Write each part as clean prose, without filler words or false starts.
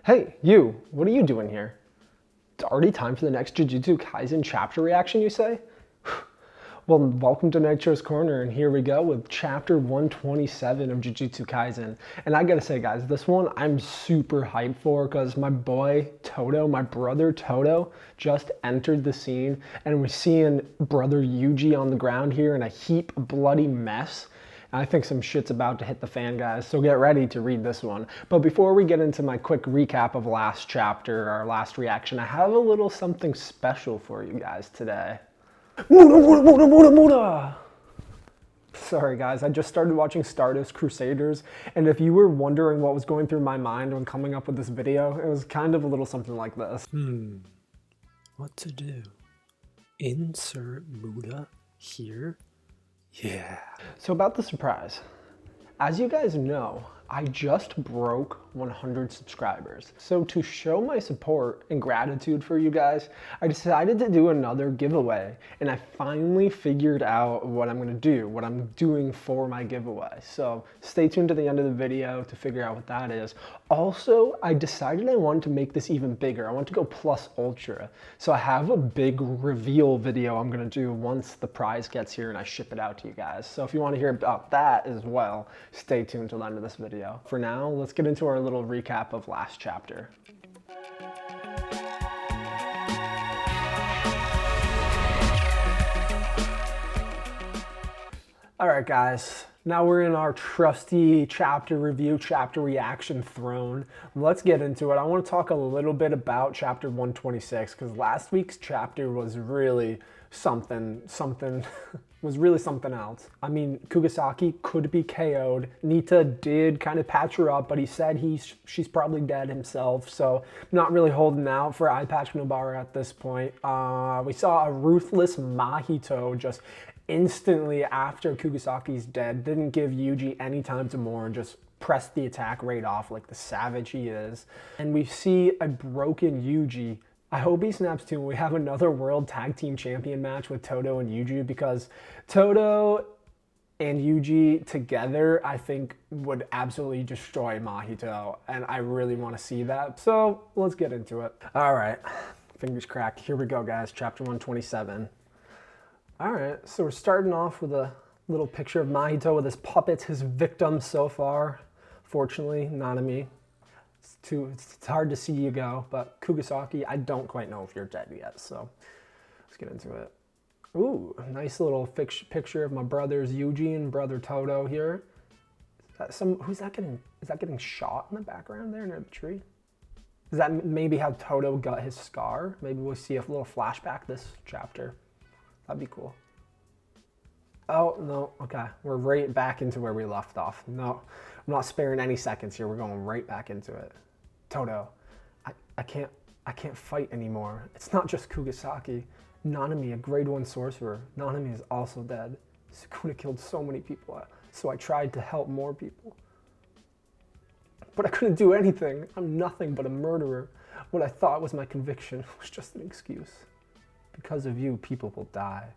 Hey, you, what are you doing here? It's already time for the next Jujutsu Kaisen chapter reaction, you say? Well, welcome to Nitro's Corner, and here we go with chapter 127 of Jujutsu Kaisen. And I gotta say, guys, this one I'm super hyped for because my boy Todo, my brother Todo, just entered the scene, and we're seeing brother YUJI on the ground here in a heap of bloody mess. I think some shit's about to hit the fan, guys, so get ready to read this one. But before we get into my quick recap of last chapter, our last reaction, I have a little something special for you guys today. Muda! Sorry guys, I just started watching Stardust Crusaders, and if you were wondering what was going through my mind when coming up with this video, it was kind of a little something like this. What to do? Insert Muda here? Yeah. So about the surprise. As you guys know, I just broke 100 subscribers. So to show my support and gratitude for you guys, I decided to do another giveaway. And I finally figured out what I'm gonna do, what I'm doing for my giveaway. So stay tuned to the end of the video to figure out what that is. Also, I decided I wanted to make this even bigger. I want to go plus ultra. So I have a big reveal video I'm gonna do once the prize gets here and I ship it out to you guys. So if you wanna hear about that as well, stay tuned to the end of this video. For now, let's get into our little recap of last chapter. All right, guys. Now we're in our trusty chapter review, chapter reaction throne. Let's get into it. I want to talk a little bit about chapter 126 because last week's chapter was really something was really something else. I mean, Kugisaki could be KO'd. Nita did kind of patch her up, but he said she's probably dead himself, so not really holding out for Eye Patch Nobara at this point. We saw a ruthless Mahito just instantly after Kugisaki's dead, didn't give YUJI any time to mourn, just pressed the attack right off like the savage he is. And we see a broken YUJI. I hope he snaps too. We have another World Tag Team Champion match with Todo and YUJI because Todo and YUJI together, I think, would absolutely destroy Mahito, and I really want to see that. So let's get into it. All right, fingers cracked. Here we go, guys. Chapter 127. All right, so we're starting off with a little picture of Mahito with his puppets, his victims so far. Fortunately, Nanami. It's hard to see you go, but Kugisaki, I don't quite know if you're dead yet, so let's get into it. Ooh, nice little picture of my brothers YUJI and brother Todo here. Is that getting shot in the background there near the tree? Is that maybe how Todo got his scar? Maybe we'll see a little flashback this chapter. That'd be cool. Oh, no, okay. We're right back into where we left off. No, I'm not sparing any seconds here. We're going right back into it. Todo, I can't fight anymore. It's not just Kugisaki. Nanami, a grade 1 sorcerer. Nanami is also dead. Sukuna killed so many people, so I tried to help more people. But I couldn't do anything. I'm nothing but a murderer. What I thought was my conviction was just an excuse. Because of you, people will die.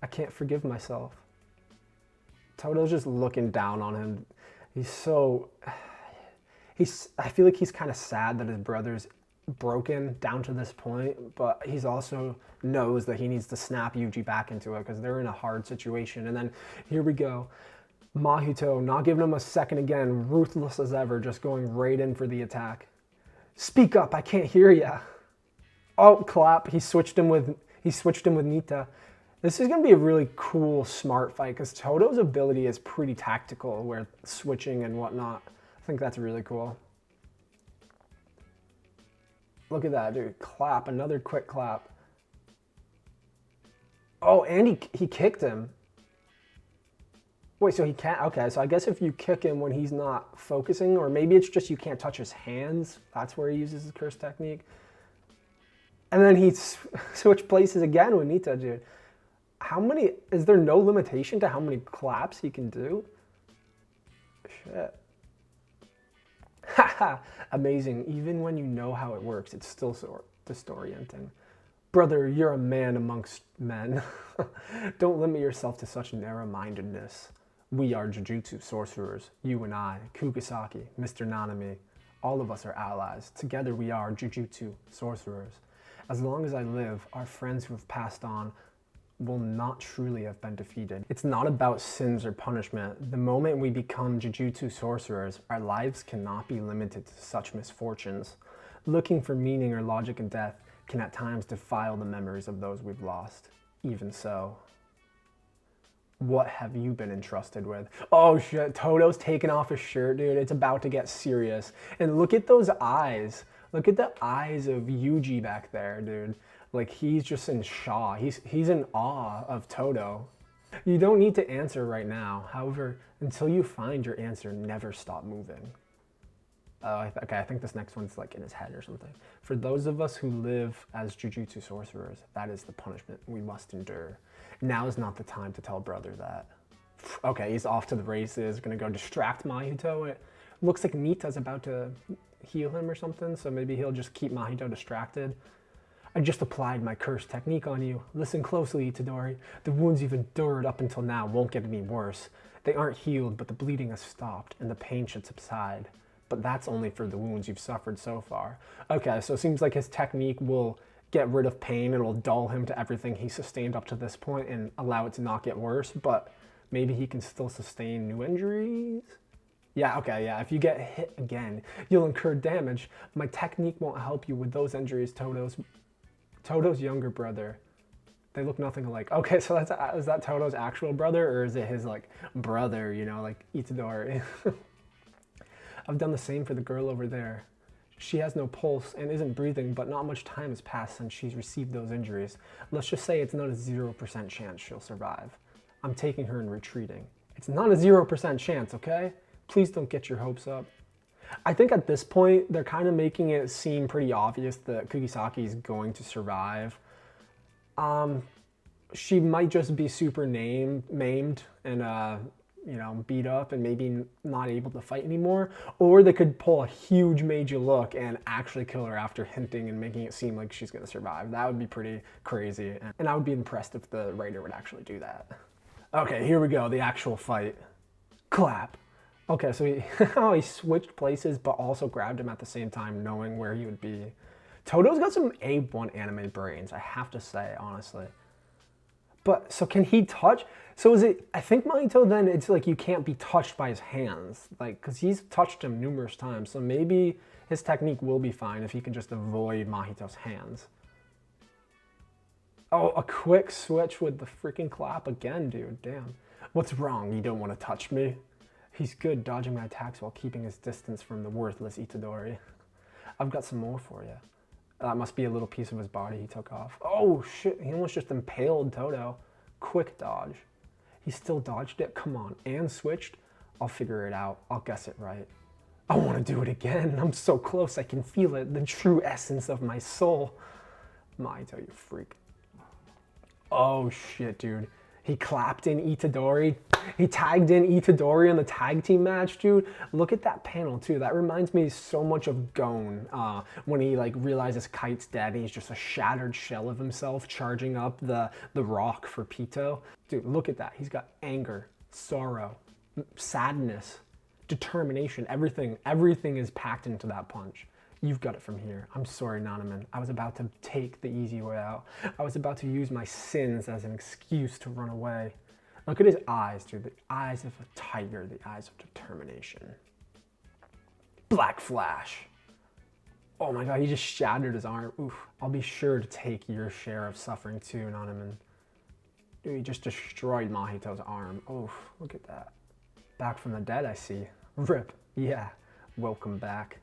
I can't forgive myself. Todo's just looking down on him. I feel like he's kind of sad that his brother's broken down to this point, but he's also knows that he needs to snap YUJI back into it because they're in a hard situation. And then here we go. Mahito, not giving him a second again, ruthless as ever, just going right in for the attack. Speak up, I can't hear ya. Oh, clap. He switched him with Nita. This is going to be a really cool, smart fight because Todo's ability is pretty tactical, where switching and whatnot. I think that's really cool. Look at that, dude. Clap. Another quick clap. Oh, and he kicked him. Wait, so he can't? Okay, so I guess if you kick him when he's not focusing, or maybe it's just you can't touch his hands. That's where he uses his curse technique. And then he switched places again with Nita, dude. Is there no limitation to how many claps he can do? Shit. Haha, amazing. Even when you know how it works, it's still so disorienting. Brother, you're a man amongst men. Don't limit yourself to such narrow-mindedness. We are Jujutsu sorcerers, you and I, Kugisaki, Mr. Nanami. All of us are allies. Together we are Jujutsu sorcerers. As long as I live, our friends who have passed on will not truly have been defeated. It's not about sins or punishment. The moment we become Jujutsu sorcerers, our lives cannot be limited to such misfortunes. Looking for meaning or logic in death can at times defile the memories of those we've lost. Even so, what have you been entrusted with? Oh shit, Todo's taking off his shirt, dude. It's about to get serious. And look at those eyes. Look at the eyes of YUJI back there, dude. Like, he's just in awe. He's in awe of Todo. You don't need to answer right now. However, until you find your answer, never stop moving. Okay, I think this next one's like in his head or something. For those of us who live as Jujutsu sorcerers, that is the punishment we must endure. Now is not the time to tell brother that. Okay, he's off to the races, gonna go distract Mahito. It looks like Nita's about to heal him or something, so maybe he'll just keep Mahito distracted. I just applied my cursed technique on you. Listen closely, Itadori. The wounds you've endured up until now won't get any worse. They aren't healed, but the bleeding has stopped, and the pain should subside. But that's only for the wounds you've suffered so far. Okay, so it seems like his technique will get rid of pain. It'll dull him to everything he sustained up to this point and allow it to not get worse, but maybe he can still sustain new injuries? Yeah, okay, yeah. If you get hit again, you'll incur damage. My technique won't help you with those injuries, Todo's younger brother. They look nothing alike. Okay, so is that Todo's actual brother, or is it his, like, brother, you know, like Itadori? I've done the same for the girl over there. She has no pulse and isn't breathing, but not much time has passed since she's received those injuries. Let's just say it's not a 0% chance she'll survive. I'm taking her and retreating. It's not a 0% chance, okay? Please don't get your hopes up. I think at this point, they're kind of making it seem pretty obvious that Kugisaki is going to survive. She might just be super maimed and, you know, beat up and maybe not able to fight anymore. Or they could pull a huge major look and actually kill her after hinting and making it seem like she's going to survive. That would be pretty crazy. And I would be impressed if the writer would actually do that. Okay, here we go, the actual fight. Clap. Okay, so he switched places, but also grabbed him at the same time, knowing where he would be. Todo's got some A1 anime brains, I have to say, honestly. But, so can he touch? So is it, I think Mahito then, it's like you can't be touched by his hands. Like, because he's touched him numerous times. So maybe his technique will be fine if he can just avoid Mahito's hands. Oh, a quick switch with the freaking clap again, dude, damn. What's wrong? You don't want to touch me? He's good dodging my attacks while keeping his distance from the worthless Itadori. I've got some more for you. That must be a little piece of his body he took off. Oh shit, he almost just impaled Todo. Quick dodge. He still dodged it? Come on, and switched? I'll figure it out. I'll guess it right. I want to do it again. I'm so close, I can feel it. The true essence of my soul. Mahito, you freak. Oh shit, dude. He clapped in Itadori. He tagged in Itadori in the tag team match, dude. Look at that panel, too. That reminds me so much of Gon when he, like, realizes Kite's dead and he's just a shattered shell of himself charging up the rock for Pito. Dude, look at that. He's got anger, sorrow, sadness, determination. Everything is packed into that punch. You've got it from here. I'm sorry, Nanaman. I was about to take the easy way out. I was about to use my sins as an excuse to run away. Look at his eyes, dude. The eyes of a tiger, the eyes of determination. Black Flash. Oh my god, he just shattered his arm. Oof. I'll be sure to take your share of suffering too, Nanaman. Dude, he just destroyed Mahito's arm. Oof, look at that. Back from the dead, I see. Rip. Yeah, welcome back.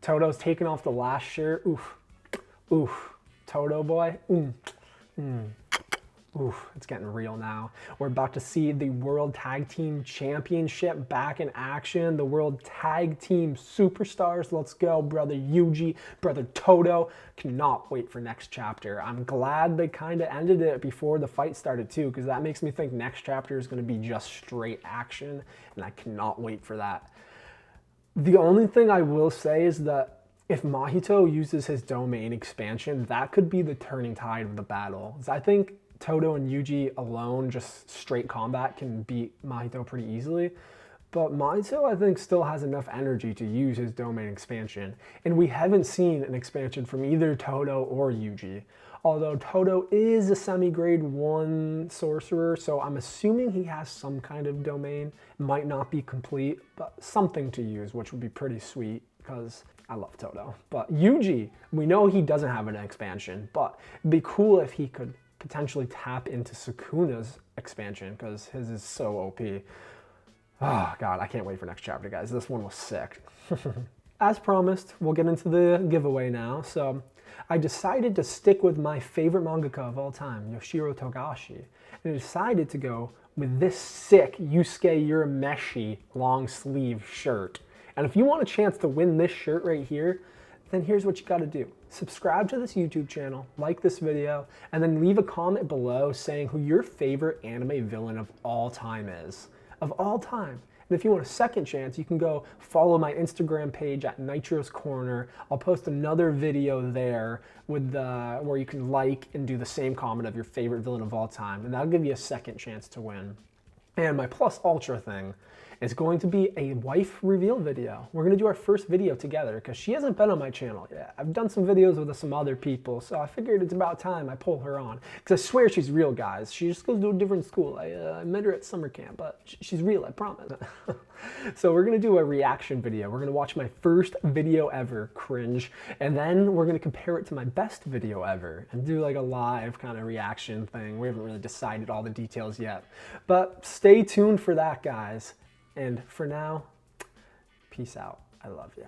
Todo's taking off the last shirt. Oof. Oof. Todo boy. Oof. It's getting real now. We're about to see the World Tag Team Championship back in action. The World Tag Team Superstars. Let's go, brother YUJI, brother Todo. Cannot wait for next chapter. I'm glad they kind of ended it before the fight started too, because that makes me think next chapter is going to be just straight action, and I cannot wait for that. The only thing I will say is that if Mahito uses his domain expansion, that could be the turning tide of the battle. I think Todo and YUJI alone, just straight combat, can beat Mahito pretty easily. But Mahito, I think, still has enough energy to use his domain expansion, and we haven't seen an expansion from either Todo or YUJI. Although Todo is a semi-grade 1 sorcerer, so I'm assuming he has some kind of domain. It might not be complete, but something to use, which would be pretty sweet, because I love Todo. But YUJI, we know he doesn't have an expansion, but it'd be cool if he could potentially tap into Sukuna's expansion, because his is so OP. Oh God, I can't wait for next chapter, guys. This one was sick. As promised, we'll get into the giveaway now. So I decided to stick with my favorite mangaka of all time, Yoshiro Togashi, and I decided to go with this sick Yusuke Urameshi long sleeve shirt. And if you want a chance to win this shirt right here, then here's what you gotta do. Subscribe to this YouTube channel, like this video, and then leave a comment below saying who your favorite anime villain of all time is. Of all time. And if you want a second chance, you can go follow my Instagram page at Nitro's Corner. I'll post another video there with where you can like and do the same comment of your favorite villain of all time, and that'll give you a second chance to win. And my Plus Ultra thing is going to be a wife reveal video. We're gonna do our first video together because she hasn't been on my channel yet. I've done some videos with some other people, so I figured it's about time I pull her on. Because I swear she's real, guys. She just goes to a different school. I met her at summer camp, but she's real, I promise. So we're gonna do a reaction video. We're gonna watch my first video ever, cringe, and then we're gonna compare it to my best video ever and do like a live kind of reaction thing. We haven't really decided all the details yet, but stay tuned for that, guys. And for now, peace out. I love you.